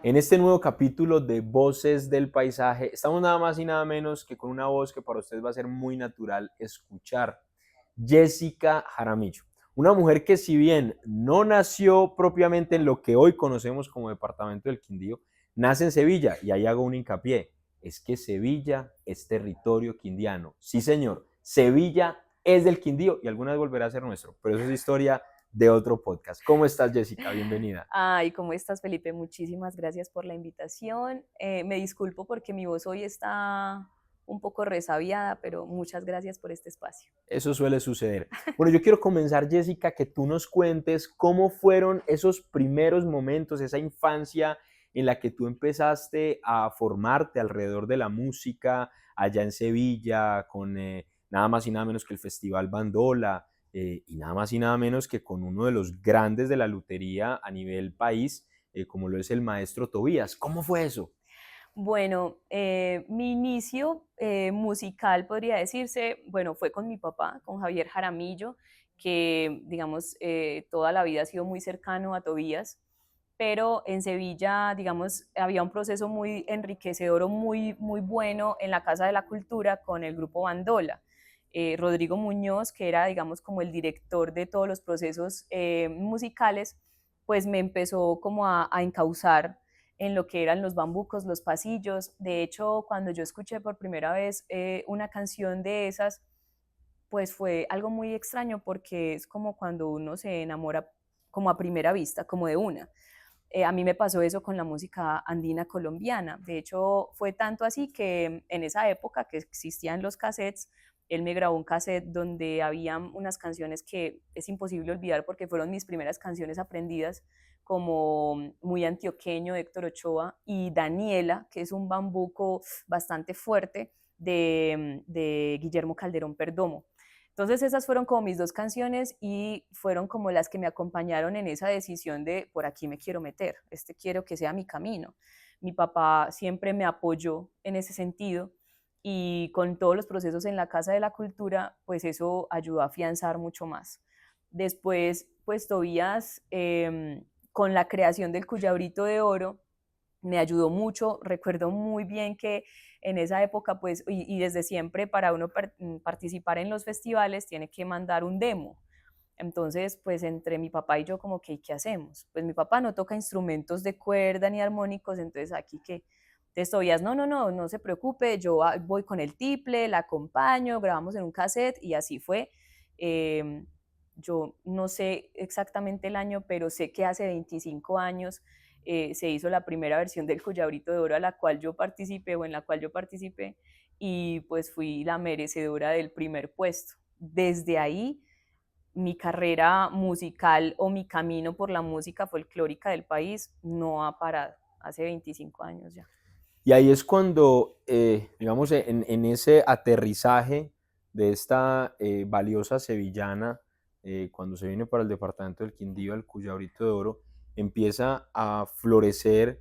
En este nuevo capítulo de Voces del Paisaje, estamos nada más y nada menos que con una voz que para ustedes va a ser muy natural escuchar. Jessica Jaramillo, una mujer que si bien no nació propiamente en lo que hoy conocemos como departamento del Quindío, nace en Sevilla y ahí hago un hincapié, es que Sevilla es territorio quindiano. Sí señor, Sevilla es del Quindío y alguna vez volverá a ser nuestro, pero eso es historia de otro podcast. ¿Cómo estás, Jessica? Bienvenida. Ay, ¿cómo estás, Felipe? Muchísimas gracias por la invitación. Me disculpo porque mi voz hoy está un poco resabiada, pero muchas gracias por este espacio. Eso suele suceder. Bueno, yo quiero comenzar, Jessica, que tú nos cuentes cómo fueron esos primeros momentos, esa infancia en la que tú empezaste a formarte alrededor de la música allá en Sevilla, con nada más y nada menos que el Festival Bandola, y nada más y nada menos que con uno de los grandes de la lutería a nivel país, como lo es el maestro Tobías. ¿Cómo fue eso? Bueno, mi inicio musical, podría decirse, bueno, fue con mi papá, con Javier Jaramillo, que, digamos, toda la vida ha sido muy cercano a Tobías, pero en Sevilla, digamos, había un proceso muy enriquecedor o muy bueno en la Casa de la Cultura con el grupo Bandola. Rodrigo Muñoz, que era, digamos, como el director de todos los procesos musicales, pues me empezó como a encauzar en lo que eran los bambucos, los pasillos. De hecho, cuando yo escuché por primera vez una canción de esas, pues fue algo muy extraño porque es como cuando uno se enamora como a primera vista, como de una. A mí me pasó eso con la música andina colombiana. De hecho, fue tanto así que en esa época que existían los cassettes, él me grabó un cassette donde había unas canciones que es imposible olvidar porque fueron mis primeras canciones aprendidas, como Muy Antioqueño de Héctor Ochoa y Daniela, que es un bambuco bastante fuerte de Guillermo Calderón Perdomo. Entonces esas fueron como mis dos canciones y fueron como las que me acompañaron en esa decisión de por aquí me quiero meter, este quiero que sea mi camino. Mi papá siempre me apoyó en ese sentido y con todos los procesos en la Casa de la Cultura, pues eso ayudó a afianzar mucho más. Después, pues Tobías, con la creación del Cuyabrito de Oro, me ayudó mucho. Recuerdo muy bien que en esa época, pues, y desde siempre, para uno participar en los festivales, tiene que mandar un demo. Entonces, pues entre mi papá y yo, como que, ¿qué hacemos? Pues mi papá no toca instrumentos de cuerda ni armónicos, entonces aquí que te Tobías, no se preocupe, yo voy con el tiple, la acompaño, grabamos en un cassette y así fue. Eh, yo no sé exactamente el año, pero sé que hace 25 años se hizo la primera versión del Cuyabrito de Oro a la cual yo participé o en la cual yo participé y pues fui la merecedora del primer puesto. Desde ahí mi carrera musical o mi camino por la música folclórica del país no ha parado, hace 25 años ya. Y ahí es cuando, digamos, en ese aterrizaje de esta valiosa sevillana, cuando se viene para el departamento del Quindío, el Cuyabrito de Oro, empieza a florecer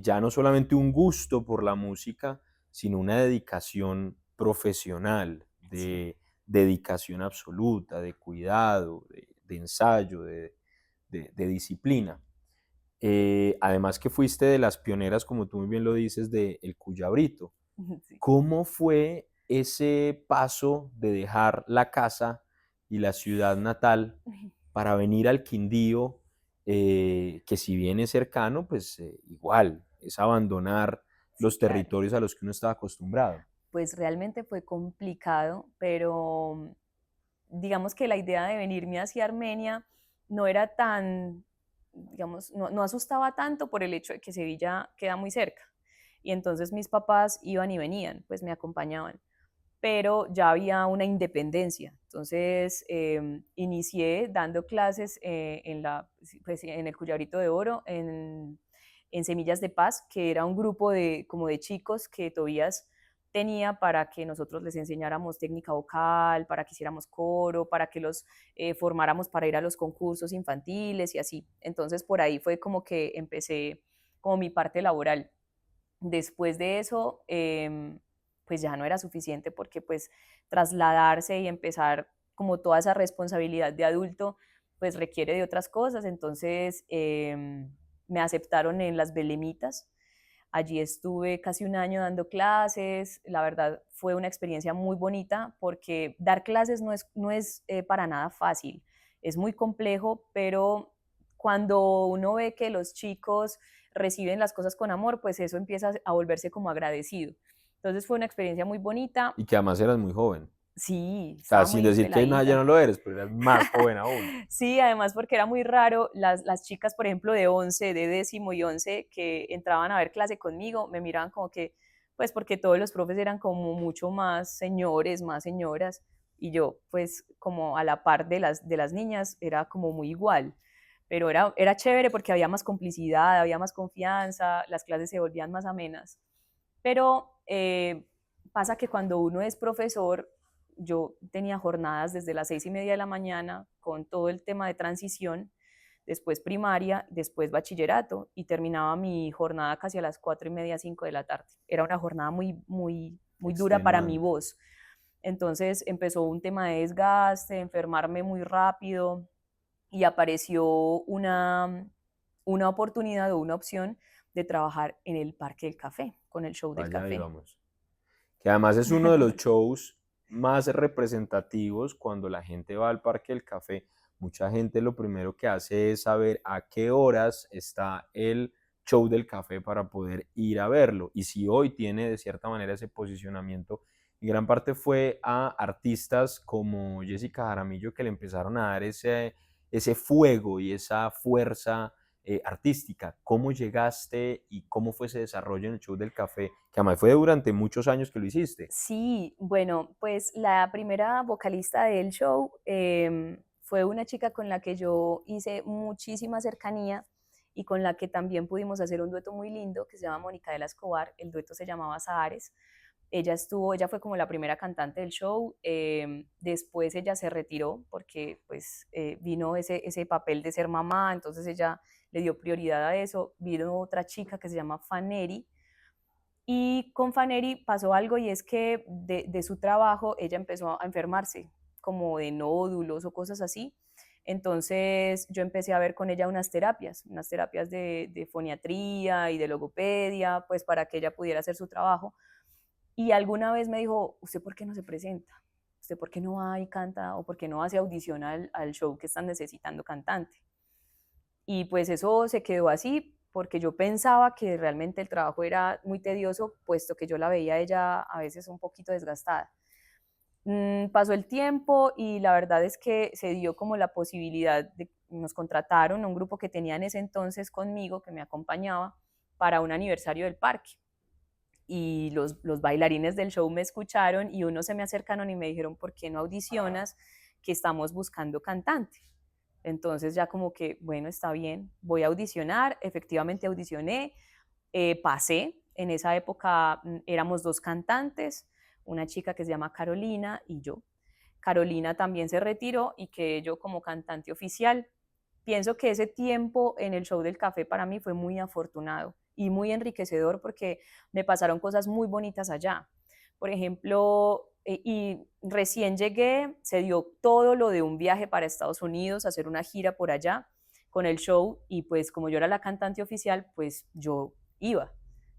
ya no solamente un gusto por la música, sino una dedicación profesional, Sí. de dedicación absoluta, de cuidado, de ensayo, de disciplina. Además que fuiste de las pioneras, como tú muy bien lo dices, de El Cuyabrito. Sí. ¿Cómo fue ese paso de dejar la casa y la ciudad natal para venir al Quindío, que si bien es cercano, pues igual es abandonar Sí, los claro. territorios a los que uno estaba acostumbrado? Pues realmente fue complicado, pero digamos que la idea de venirme hacia Armenia no era tan, digamos, no asustaba tanto por el hecho de que Sevilla queda muy cerca. Y entonces mis papás iban y venían, pues me acompañaban, pero ya había una independencia. Entonces inicié dando clases pues, en el Cuyabrito de Oro, en Semillas de Paz, que era un grupo de, como de chicos que Tobías tenía para que nosotros les enseñáramos técnica vocal, para que hiciéramos coro, para que los formáramos para ir a los concursos infantiles y así. Entonces por ahí fue como que empecé como mi parte laboral. Después de eso, pues ya no era suficiente porque pues trasladarse y empezar como toda esa responsabilidad de adulto, pues requiere de otras cosas. Entonces me aceptaron en las Belemitas. Allí estuve casi un año dando clases. La verdad fue una experiencia muy bonita porque dar clases no es para nada fácil. Es muy complejo, pero cuando uno ve que los chicos reciben las cosas con amor, pues eso empieza a volverse como agradecido. Entonces fue una experiencia muy bonita. Y que además eras muy joven. Sí, O sea, estaba sin muy decir que nada, ya peladita. no lo eres, pero eras más joven aún. Sí, además porque era muy raro, las chicas, por ejemplo, de 11, de décimo y 11, que entraban a ver clase conmigo, me miraban como que, pues porque todos los profes eran como mucho más señores, más señoras, y yo, pues como a la par de las niñas, era como muy igual. Pero era chévere porque había más complicidad, había más confianza, las clases se volvían más amenas. Pero pasa que cuando uno es profesor, yo tenía jornadas desde las 6:30 de la mañana con todo el tema de transición, después primaria, después bachillerato y terminaba mi jornada casi a las 4:30, 5 de la tarde. Era una jornada muy, muy, muy dura para mi Extenuante. voz. Entonces empezó un tema de desgaste, enfermarme muy rápido y apareció una oportunidad o una opción de trabajar en el Parque del Café, con el show del Vaya, café. íbamos. Que además es uno de los shows más representativos cuando la gente va al Parque del Café. Mucha gente lo primero que hace es saber a qué horas está el show del café para poder ir a verlo. Y si hoy tiene de cierta manera ese posicionamiento, en gran parte fue a artistas como Jessica Jaramillo que le empezaron a dar ese fuego y esa fuerza artística. ¿Cómo llegaste y cómo fue ese desarrollo en el show del café? Que además fue durante muchos años que lo hiciste. Sí, bueno, pues la primera vocalista del show fue una chica con la que yo hice muchísima cercanía y con la que también pudimos hacer un dueto muy lindo que se llama Mónica de la Escobar. El dueto se llamaba Sahares. Ella fue como la primera cantante del show. Después ella se retiró porque pues vino ese papel de ser mamá, entonces ella le dio prioridad a eso. Vino otra chica que se llama Faneri, y con Faneri pasó algo, y es que de su trabajo ella empezó a enfermarse, como de nódulos o cosas así. Entonces yo empecé a ver con ella unas terapias de foniatría y de logopedia, pues para que ella pudiera hacer su trabajo. Y alguna vez me dijo, ¿usted por qué no se presenta? ¿Usted por qué no va y canta? ¿O por qué no hace audición al show que están necesitando cantante? Y pues eso se quedó así porque yo pensaba que realmente el trabajo era muy tedioso, puesto que yo la veía a ella a veces un poquito desgastada. Pasó el tiempo y la verdad es que se dio como la posibilidad nos contrataron a un grupo que tenía en ese entonces conmigo, que me acompañaba, para un aniversario del parque. Y los bailarines del show me escucharon y unos se me acercaron y me dijeron, ¿por qué no audicionas? Que estamos buscando cantante. Entonces ya como que, bueno, está bien, voy a audicionar. Efectivamente audicioné, pasé. En esa época éramos dos cantantes, una chica que se llama Carolina y yo. Carolina también se retiró y quedé yo como cantante oficial. Pienso que ese tiempo en el show del café para mí fue muy afortunado y muy enriquecedor porque me pasaron cosas muy bonitas allá. Por ejemplo, y recién llegué, se dio todo lo de un viaje para Estados Unidos, hacer una gira por allá con el show, y pues como yo era la cantante oficial, pues yo iba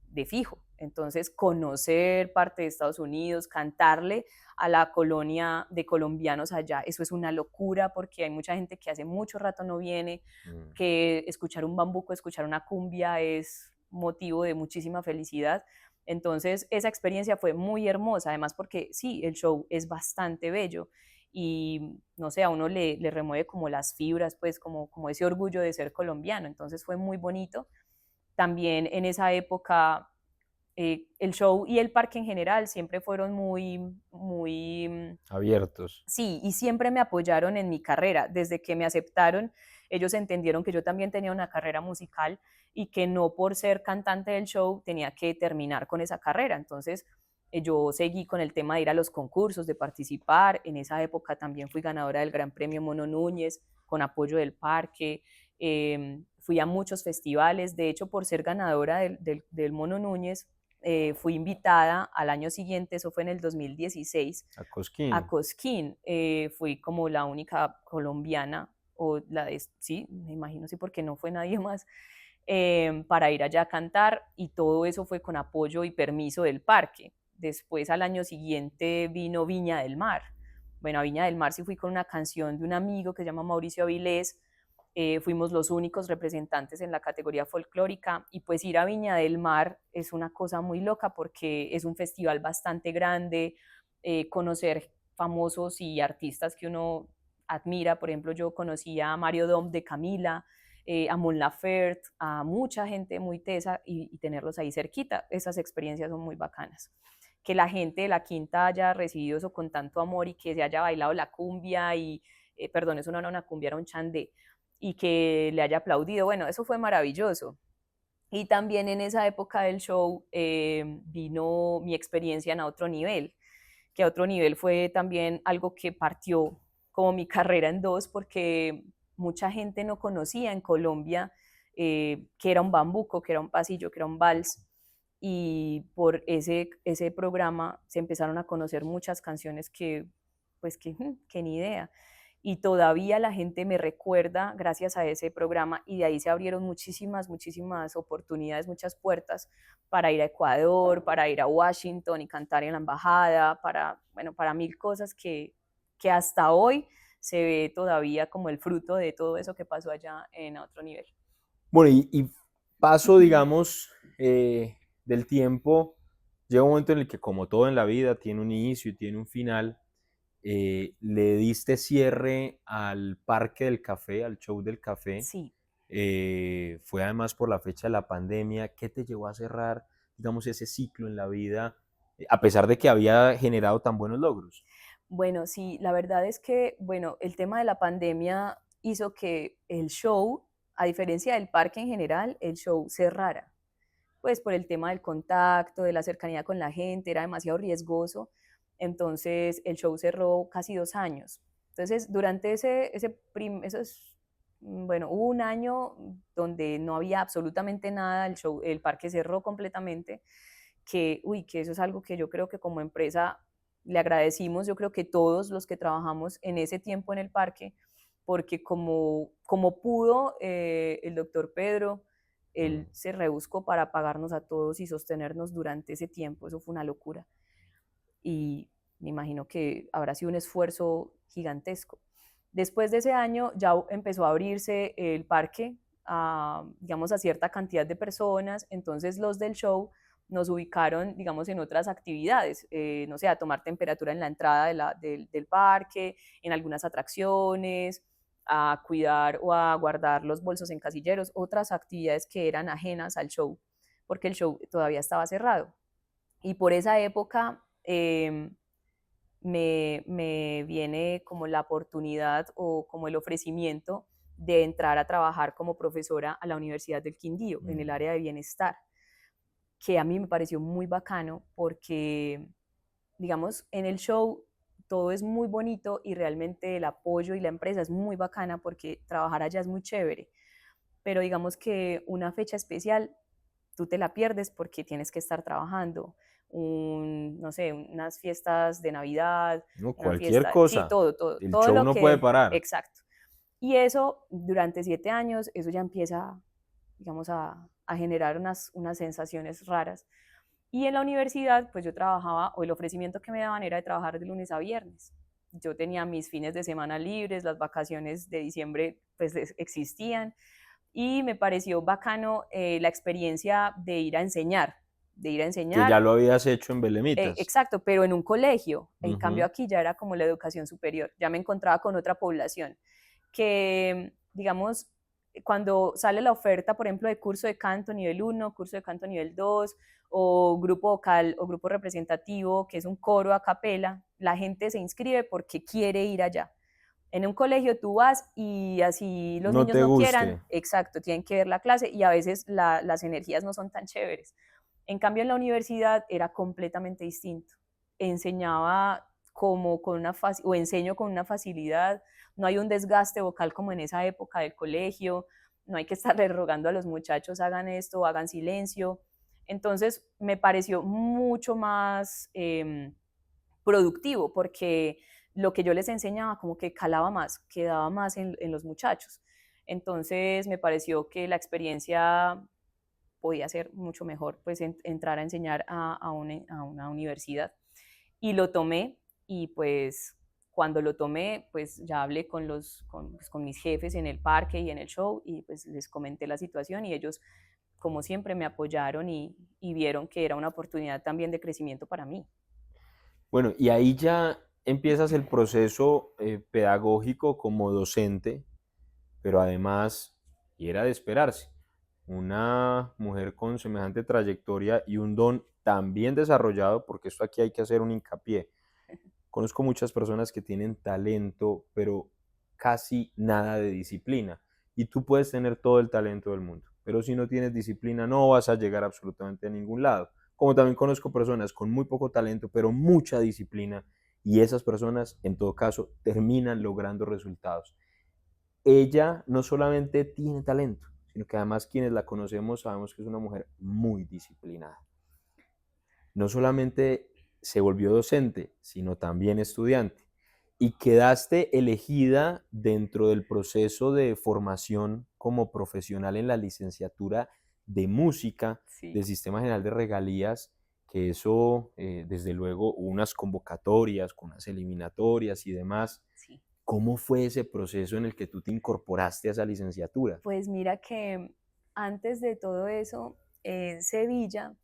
de fijo. Entonces, conocer parte de Estados Unidos, cantarle a la colonia de colombianos allá, eso es una locura porque hay mucha gente que hace mucho rato no viene, Mm. que escuchar un bambuco, escuchar una cumbia es motivo de muchísima felicidad. Entonces, esa experiencia fue muy hermosa, además porque sí, el show es bastante bello y no sé, a uno le remueve como las fibras, pues como ese orgullo de ser colombiano. Entonces fue muy bonito. También en esa época el show y el parque en general siempre fueron muy, muy, Abiertos. sí, y siempre me apoyaron en mi carrera. Desde que me aceptaron, ellos entendieron que yo también tenía una carrera musical y que no por ser cantante del show tenía que terminar con esa carrera. Entonces, yo seguí con el tema de ir a los concursos, de participar. En esa época también fui ganadora del Gran Premio Mono Núñez con apoyo del parque. Fui a muchos festivales. De hecho, por ser ganadora del Mono Núñez, fui invitada al año siguiente, eso fue en el 2016, A a Cosquín. Cosquín. Fui como la única colombiana, o sí, me imagino, sí, porque no fue nadie más, para ir allá a cantar, y todo eso fue con apoyo y permiso del parque. Después, al año siguiente, vino Viña del Mar. Bueno, a Viña del Mar sí fui con una canción de un amigo que se llama Mauricio Avilés. Fuimos los únicos representantes en la categoría folclórica, y pues ir a Viña del Mar es una cosa muy loca porque es un festival bastante grande, conocer famosos y artistas que uno admira. Por ejemplo, yo conocí a Mario Dom de Camila, a Mon Laferte, a mucha gente muy tesa, y tenerlos ahí cerquita, esas experiencias son muy bacanas. Que la gente de la Quinta haya recibido eso con tanto amor y que se haya bailado la cumbia y, perdón, eso no era una cumbia, era un chandé, y que le haya aplaudido, bueno, eso fue maravilloso. Y también en esa época del show vino mi experiencia en A Otro Nivel, que A Otro Nivel fue también algo que partió como mi carrera en dos, porque mucha gente no conocía en Colombia que era un bambuco, que era un pasillo, que era un vals, y por ese programa se empezaron a conocer muchas canciones que, pues que ni idea. Y todavía la gente me recuerda gracias a ese programa, y de ahí se abrieron muchísimas, muchísimas oportunidades, muchas puertas para ir a Ecuador, para ir a Washington y cantar en la embajada, para, bueno, para mil cosas que hasta hoy se ve todavía como el fruto de todo eso que pasó allá en A Otro Nivel. Bueno, y paso, digamos, del tiempo, llega un momento en el que, como todo en la vida, tiene un inicio y tiene un final. Le diste cierre al Parque del Café, al show del café. Sí. Fue además por la fecha de la pandemia. ¿Qué te llevó a cerrar, digamos, ese ciclo en la vida, a pesar de que había generado tan buenos logros? Bueno, sí, la verdad es que, bueno, el tema de la pandemia hizo que el show, a diferencia del parque en general, el show cerrara, pues por el tema del contacto, de la cercanía con la gente, era demasiado riesgoso. Entonces el show cerró casi 2 años. Entonces, durante esos, bueno, hubo un año donde no había absolutamente nada, el parque cerró completamente, que eso es algo que yo creo que como empresa le agradecimos, yo creo que todos los que trabajamos en ese tiempo en el parque, porque como pudo el doctor Pedro, él se rebuscó para pagarnos a todos y sostenernos durante ese tiempo. Eso fue una locura. Y me imagino que habrá sido un esfuerzo gigantesco. Después de ese año ya empezó a abrirse el parque a, digamos, a cierta cantidad de personas. Entonces los del show nos ubicaron, digamos, en otras actividades, no sé, a tomar temperatura en la entrada del parque, en algunas atracciones, a cuidar o a guardar los bolsos en casilleros, otras actividades que eran ajenas al show, porque el show todavía estaba cerrado. Y por esa época me viene como la oportunidad o como el ofrecimiento de entrar a trabajar como profesora a la Universidad del Quindío, en el área de bienestar, que a mí me pareció muy bacano porque, digamos, en el show todo es muy bonito y realmente el apoyo y la empresa es muy bacana porque trabajar allá es muy chévere, pero digamos que una fecha especial tú te la pierdes porque tienes que estar trabajando. No sé, unas fiestas de Navidad, No, una cualquier fiesta, sí, cosa. todo, todo, El todo show lo no puede que, parar. exacto. Y eso durante 7 años, eso ya empieza, digamos, a generar unas sensaciones raras. Y en la universidad, pues yo trabajaba, o el ofrecimiento que me daban era de trabajar de lunes a viernes. Yo tenía mis fines de semana libres, las vacaciones de diciembre pues existían, y me pareció bacano la experiencia de ir a Que ya enseñar, lo habías hecho en Belemitas. exacto, pero en un colegio. En cambio Ujú. aquí ya era como la educación superior, ya me encontraba con otra población que, digamos, cuando sale la oferta, por ejemplo, de curso de canto nivel 1, curso de canto nivel 2, o grupo vocal o grupo representativo, que es un coro a capela, la gente se inscribe porque quiere ir allá. En un colegio tú vas y así los No niños te no guste. quieran, exacto, tienen que ver la clase, y a veces las energías no son tan chéveres. En cambio, en la universidad era completamente distinto. Enseñaba como con o enseño con una facilidad, no hay un desgaste vocal como en esa época del colegio, no hay que estarle rogando a los muchachos hagan esto, hagan silencio. Entonces me pareció mucho más productivo porque lo que yo les enseñaba como que calaba más, quedaba más en los muchachos. Entonces me pareció que la experiencia podía ser mucho mejor, pues entrar a enseñar a una universidad. Y lo tomé y pues cuando lo tomé, pues ya hablé pues, con mis jefes en el parque y en el show y pues les comenté la situación y ellos, como siempre, me apoyaron y vieron que era una oportunidad también de crecimiento para mí. Bueno, y ahí ya empiezas el proceso pedagógico como docente, pero además, y era de esperarse, una mujer con semejante trayectoria y un don tan bien desarrollado, porque esto aquí hay que hacer un hincapié. Conozco muchas personas que tienen talento, pero casi nada de disciplina. Y tú puedes tener todo el talento del mundo, pero si no tienes disciplina no vas a llegar absolutamente a ningún lado. Como también conozco personas con muy poco talento, pero mucha disciplina, y esas personas, en todo caso, terminan logrando resultados. Ella no solamente tiene talento, sino que además quienes la conocemos sabemos que es una mujer muy disciplinada. No solamente se volvió docente, sino también estudiante. Y quedaste elegida dentro del proceso de formación como profesional en la licenciatura de música Sí, del Sistema General de Regalías, que eso, desde luego, hubo unas convocatorias, con unas eliminatorias y demás. sí. ¿Cómo fue ese proceso en el que tú te incorporaste a esa licenciatura? Pues mira que antes de todo eso, en Sevilla,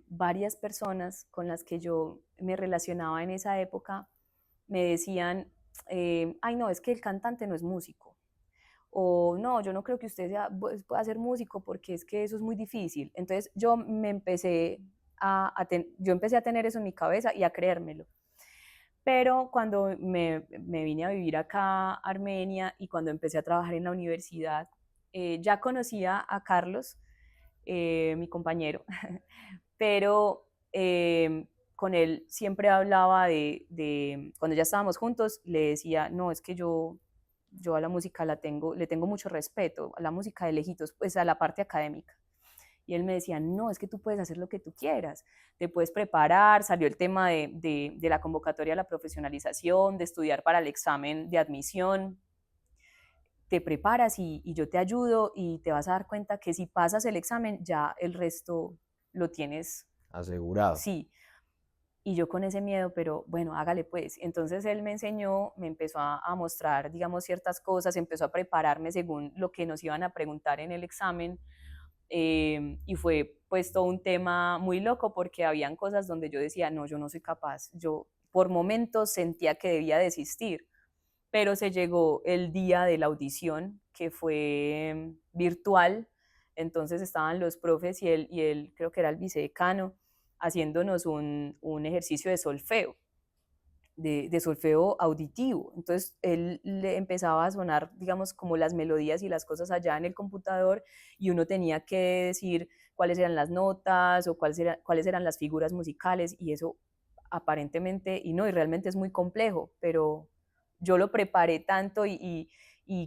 varias personas con las que yo me relacionaba en esa época me decían, ay no, es que el cantante no es músico. O no, yo no creo que usted pueda ser músico porque es que eso es muy difícil. Entonces yo empecé a tener eso en mi cabeza y a creérmelo. Pero cuando me vine a vivir acá a Armenia y cuando empecé a trabajar en la universidad, ya conocía a Carlos, mi compañero, pero con él siempre hablaba cuando ya estábamos juntos, le decía, no, es que yo a la música le tengo mucho respeto, a la música de lejitos, pues a la parte académica. Y él me decía, no, es que tú puedes hacer lo que tú quieras, te puedes preparar, salió el tema de la convocatoria a la profesionalización, de estudiar para el examen de admisión, te preparas y yo te ayudo y te vas a dar cuenta que si pasas el examen, ya el resto lo tienes, Asegurado. sí. Y yo con ese miedo, pero bueno, hágale pues. Entonces él me enseñó, me empezó a mostrar, digamos, ciertas cosas, empezó a prepararme según lo que nos iban a preguntar en el examen. Y fue pues todo un tema muy loco porque habían cosas donde yo decía, no, yo no soy capaz. Yo por momentos sentía que debía desistir, pero se llegó el día de la audición, que fue virtual. Entonces estaban los profes y él creo que era el vicedecano, haciéndonos un ejercicio de solfeo, de solfeo auditivo. Entonces él le empezaba a sonar, digamos, como las melodías y las cosas allá en el computador y uno tenía que decir cuáles eran las notas o cuáles eran las figuras musicales y eso aparentemente, y no, y realmente es muy complejo, pero yo lo preparé tanto y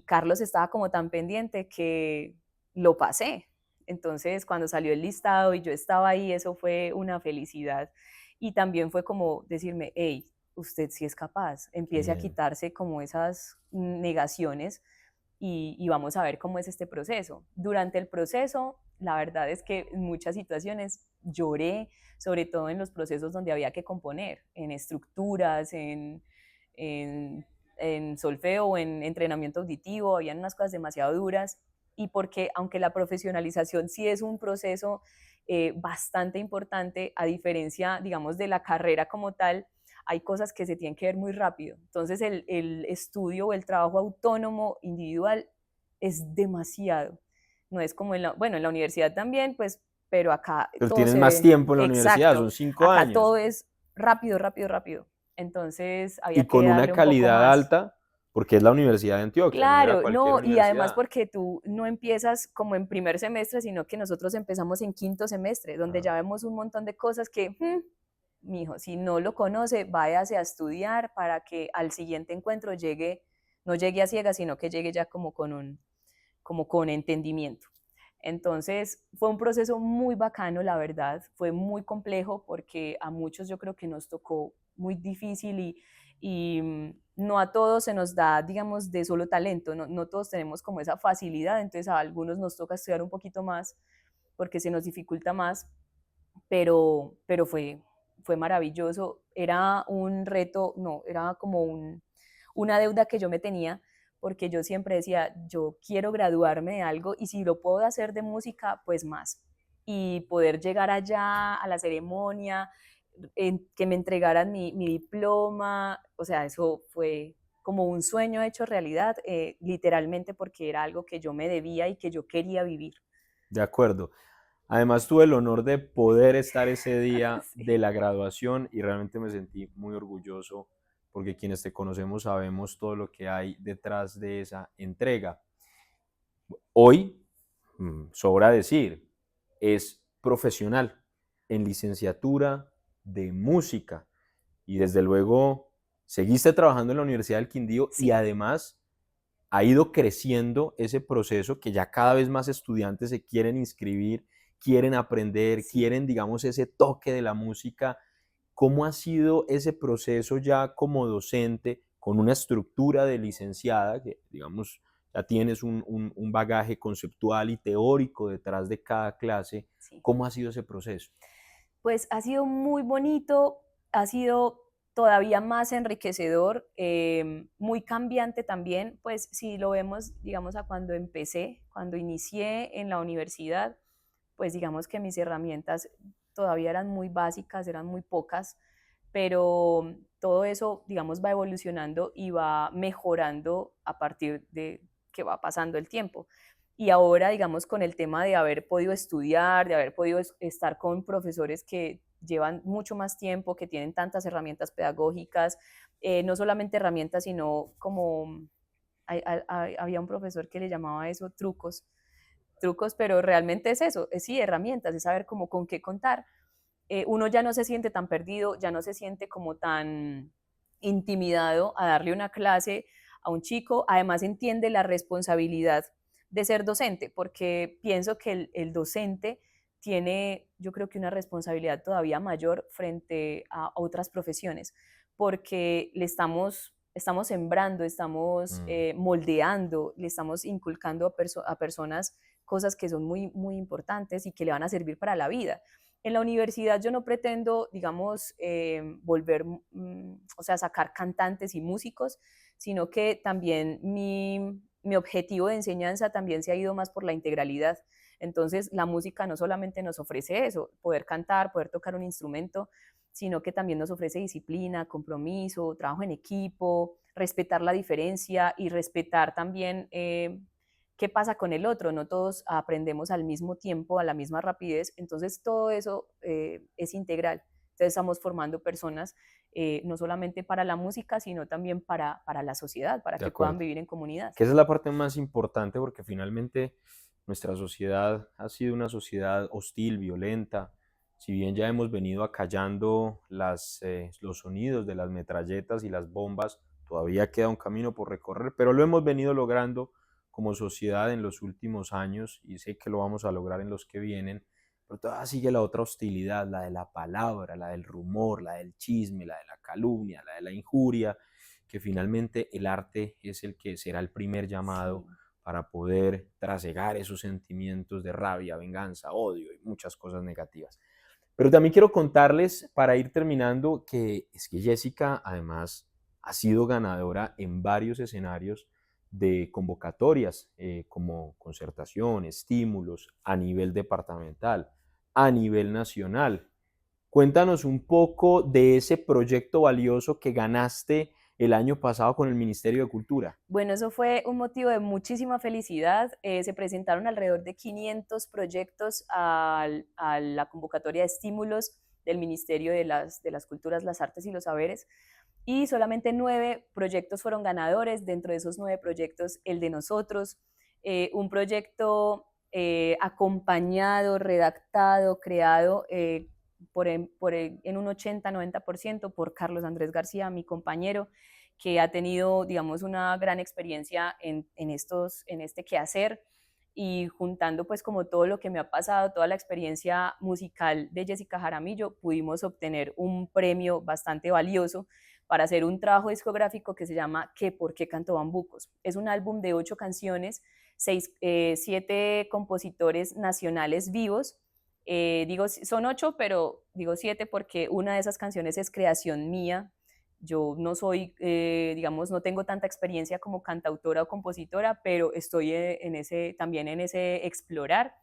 Carlos estaba como tan pendiente que lo pasé. Entonces, cuando salió el listado y yo estaba ahí, eso fue una felicidad. Y también fue como decirme, hey, usted sí es capaz, Qué empiece a bien. quitarse como esas negaciones y vamos a ver cómo es este proceso. Durante el proceso, la verdad es que en muchas situaciones lloré, sobre todo en los procesos donde había que componer, en estructuras, en, en solfeo o en entrenamiento auditivo, habían unas cosas demasiado duras y porque aunque la profesionalización sí es un proceso bastante importante, a diferencia, digamos, de la carrera como tal, hay cosas que se tienen que ver muy rápido. Entonces el estudio o el trabajo autónomo individual es demasiado. No es como bueno, en la universidad también, pues, pero acá Pero todo tienes se más ve, tiempo en la universidad, exacto, son cinco acá todo años. es rápido, rápido, rápido. Entonces había Y que con una darle un poco calidad más. alta, porque es la Universidad de Antioquia, no era Claro, cualquier no, y además universidad. porque tú no empiezas como en primer semestre, sino que nosotros empezamos en quinto semestre, donde Ah, ya vemos un montón de cosas que, mijo, si no lo conoce, váyase a estudiar para que al siguiente encuentro no llegue a ciegas, sino que llegue ya como con entendimiento. Entonces fue un proceso muy bacano, la verdad, fue muy complejo porque a muchos yo creo que nos tocó muy difícil y no a todos se nos da, digamos, de solo talento, no todos tenemos como esa facilidad, entonces a algunos nos toca estudiar un poquito más porque se nos dificulta más, pero fue maravilloso. Era un reto, no, era como una deuda que yo me tenía, porque yo siempre decía, yo quiero graduarme de algo y si lo puedo hacer de música, pues más. Y poder llegar allá a la ceremonia, que me entregaran mi diploma, o sea, eso fue como un sueño hecho realidad, literalmente porque era algo que yo me debía y que yo quería vivir. De acuerdo. Además, tuve el honor de poder estar ese día de Sí, la graduación y realmente me sentí muy orgulloso porque quienes te conocemos sabemos todo lo que hay detrás de esa entrega. Hoy, sobra decir, es profesional en licenciatura de música y desde luego seguiste trabajando en la Universidad del Quindío y sí, además ha ido creciendo ese proceso que ya cada vez más estudiantes se quieren inscribir, quieren aprender, sí. quieren, digamos, ese toque de la música. ¿Cómo ha sido ese proceso ya como docente con una estructura de licenciada, que digamos, ya tienes un bagaje conceptual y teórico detrás de cada clase? Sí. ¿Cómo ha sido ese proceso? Pues ha sido muy bonito, ha sido todavía más enriquecedor, muy cambiante también, pues si lo vemos, digamos, a cuando empecé, cuando inicié en la universidad, pues digamos que mis herramientas todavía eran muy básicas, eran muy pocas, pero todo eso, digamos, va evolucionando y va mejorando a partir de que va pasando el tiempo. Y ahora, digamos, con el tema de haber podido estudiar, de haber podido estar con profesores que llevan mucho más tiempo, que tienen tantas herramientas pedagógicas, no solamente herramientas, sino como había un profesor que le llamaba eso trucos, pero realmente es eso, es sí, herramientas, es saber cómo con qué contar. Uno ya no se siente tan perdido, ya no se siente como tan intimidado a darle una clase a un chico, además entiende la responsabilidad de ser docente, porque pienso que el docente tiene, yo creo que una responsabilidad todavía mayor frente a otras profesiones, porque estamos sembrando, estamos Mm, moldeando, le estamos inculcando a personas cosas que son muy, muy importantes y que le van a servir para la vida. En la universidad yo no pretendo, digamos, o sea, sacar cantantes y músicos, sino que también mi objetivo de enseñanza también se ha ido más por la integralidad. Entonces, la música no solamente nos ofrece eso, poder cantar, poder tocar un instrumento, sino que también nos ofrece disciplina, compromiso, trabajo en equipo, respetar la diferencia y respetar también qué pasa con el otro. No todos aprendemos al mismo tiempo, a la misma rapidez, entonces todo eso es integral. Entonces estamos formando personas no solamente para la música, sino también para la sociedad, para de que puedan acuerdo. vivir en comunidad. Que esa es la parte más importante porque finalmente nuestra sociedad ha sido una sociedad hostil, violenta. Si bien ya hemos venido acallando los sonidos de las metralletas y las bombas, todavía queda un camino por recorrer, pero lo hemos venido logrando como sociedad en los últimos años y sé que lo vamos a lograr en los que vienen, pero todavía sigue la otra hostilidad, la de la palabra, la del rumor, la del chisme, la de la calumnia, la de la injuria, que finalmente el arte es el que será el primer llamado Sí. para poder trasegar esos sentimientos de rabia, venganza, odio y muchas cosas negativas. Pero también quiero contarles, para ir terminando, que es que Jessica además ha sido ganadora en varios escenarios de convocatorias, como concertación, estímulos a nivel departamental, a nivel nacional. Cuéntanos un poco de ese proyecto valioso que ganaste el año pasado con el Ministerio de Cultura. Bueno, eso fue un motivo de muchísima felicidad. Se presentaron alrededor de 500 proyectos a la convocatoria de estímulos del Ministerio de las Culturas, las Artes y los Saberes, y solamente 9 proyectos fueron ganadores. Dentro de esos 9 proyectos, el de nosotros, un proyecto acompañado, redactado, creado en un 80-90% por Carlos Andrés García, mi compañero, que ha tenido, digamos, una gran experiencia en este quehacer, y juntando pues como todo lo que me ha pasado, toda la experiencia musical de Jessica Jaramillo, pudimos obtener un premio bastante valioso para hacer un trabajo discográfico que se llama ¿Qué por qué canto bambucos? Es un álbum de 8 canciones, 7 compositores nacionales vivos. Digo, son 8, pero digo 7 porque una de esas canciones es creación mía. Yo no soy, digamos, no tengo tanta experiencia como cantautora o compositora, pero estoy también en ese explorar.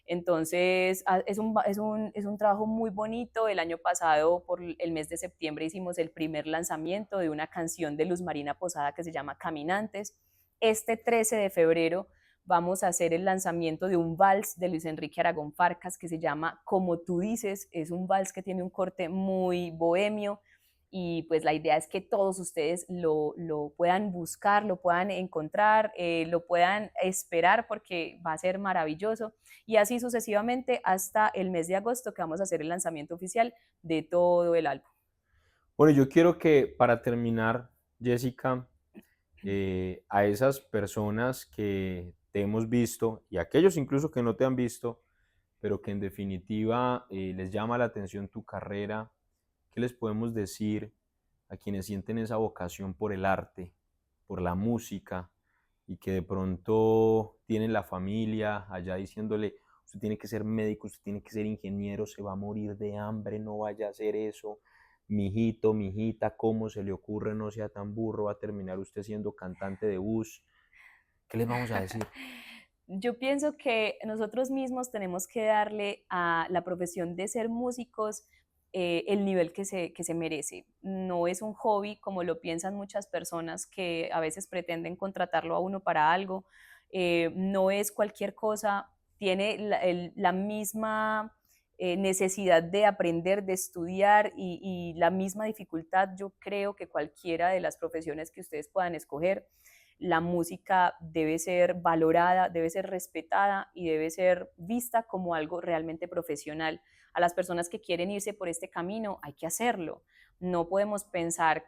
Entonces, es un trabajo muy bonito. El año pasado, por el mes de septiembre, hicimos el primer lanzamiento de una canción de Luz Marina Posada que se llama Caminantes. Este 13 de febrero vamos a hacer el lanzamiento de un vals de Luis Enrique Aragón Farcas que se llama Como tú dices. Es un vals que tiene un corte muy bohemio, y pues la idea es que todos ustedes lo puedan buscar, lo puedan encontrar, lo puedan esperar porque va a ser maravilloso, y así sucesivamente hasta el mes de agosto, que vamos a hacer el lanzamiento oficial de todo el álbum. Bueno, yo quiero que para terminar, Jessica, a esas personas que te hemos visto y aquellos incluso que no te han visto, pero que en definitiva les llama la atención tu carrera, ¿qué les podemos decir a quienes sienten esa vocación por el arte, por la música, y que de pronto tienen la familia allá diciéndole: usted tiene que ser médico, usted tiene que ser ingeniero, se va a morir de hambre, no vaya a hacer eso, mijito, mijita, ¿cómo se le ocurre? No sea tan burro, va a terminar usted siendo cantante de bus? ¿Qué les vamos a decir? Yo pienso que nosotros mismos tenemos que darle a la profesión de ser músicos el nivel que se merece. No es un hobby como lo piensan muchas personas que a veces pretenden contratarlo a uno para algo. No es cualquier cosa, tiene la misma necesidad de aprender, de estudiar, y la misma dificultad, yo creo, que cualquiera de las profesiones que ustedes puedan escoger. La música debe ser valorada, debe ser respetada y debe ser vista como algo realmente profesional. A las personas que quieren irse por este camino hay que hacerlo. No podemos pensar,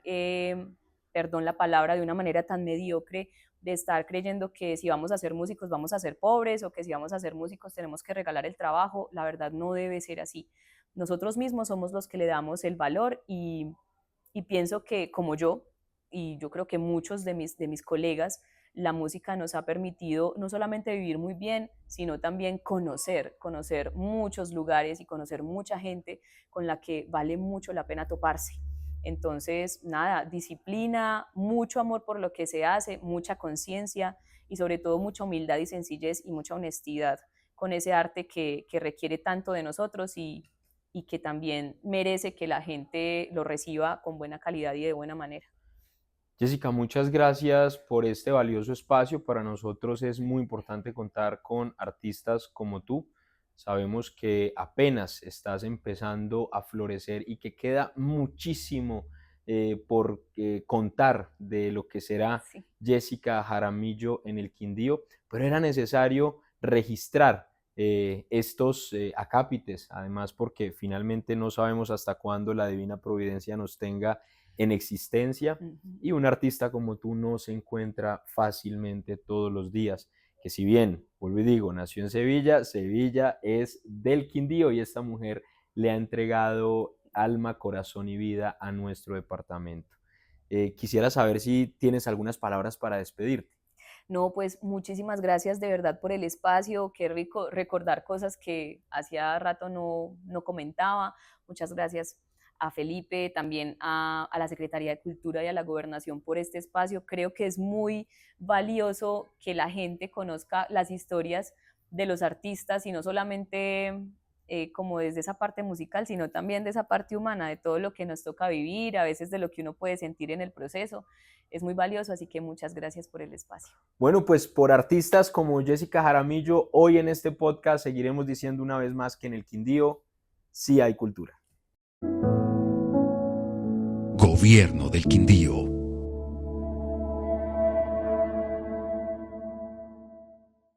perdón la palabra, de una manera tan mediocre, de estar creyendo que si vamos a ser músicos vamos a ser pobres, o que si vamos a ser músicos tenemos que regalar el trabajo. La verdad no debe ser así. Nosotros mismos somos los que le damos el valor, y pienso que como yo, y yo creo que muchos de mis colegas, la música nos ha permitido no solamente vivir muy bien, sino también conocer muchos lugares y conocer mucha gente con la que vale mucho la pena toparse. Entonces, nada, disciplina, mucho amor por lo que se hace, mucha conciencia y sobre todo mucha humildad y sencillez y mucha honestidad con ese arte que requiere tanto de nosotros, y que también merece que la gente lo reciba con buena calidad y de buena manera. Jessica, muchas gracias por este valioso espacio. Para nosotros es muy importante contar con artistas como tú. Sabemos que apenas estás empezando a florecer y que queda muchísimo por contar de lo que será Sí. Jessica Jaramillo en el Quindío, pero era necesario registrar estos acápites, además porque finalmente no sabemos hasta cuándo la divina providencia nos tenga en existencia, Ujú. y un artista como tú no se encuentra fácilmente todos los días, que si bien, vuelvo y digo, nació en Sevilla, Sevilla es del Quindío, y esta mujer le ha entregado alma, corazón y vida a nuestro departamento. Quisiera saber si tienes algunas palabras para despedirte. No, pues muchísimas gracias de verdad por el espacio. Qué rico recordar cosas que hacía rato no comentaba. Muchas gracias a Felipe, también a la Secretaría de Cultura y a la Gobernación por este espacio. Creo que es muy valioso que la gente conozca las historias de los artistas, y no solamente como desde esa parte musical, sino también de esa parte humana, de todo lo que nos toca vivir, a veces de lo que uno puede sentir en el proceso. Es muy valioso, así que muchas gracias por el espacio. Bueno, pues por artistas como Jessica Jaramillo, hoy en este podcast seguiremos diciendo una vez más que en el Quindío sí hay cultura. Gobierno del Quindío.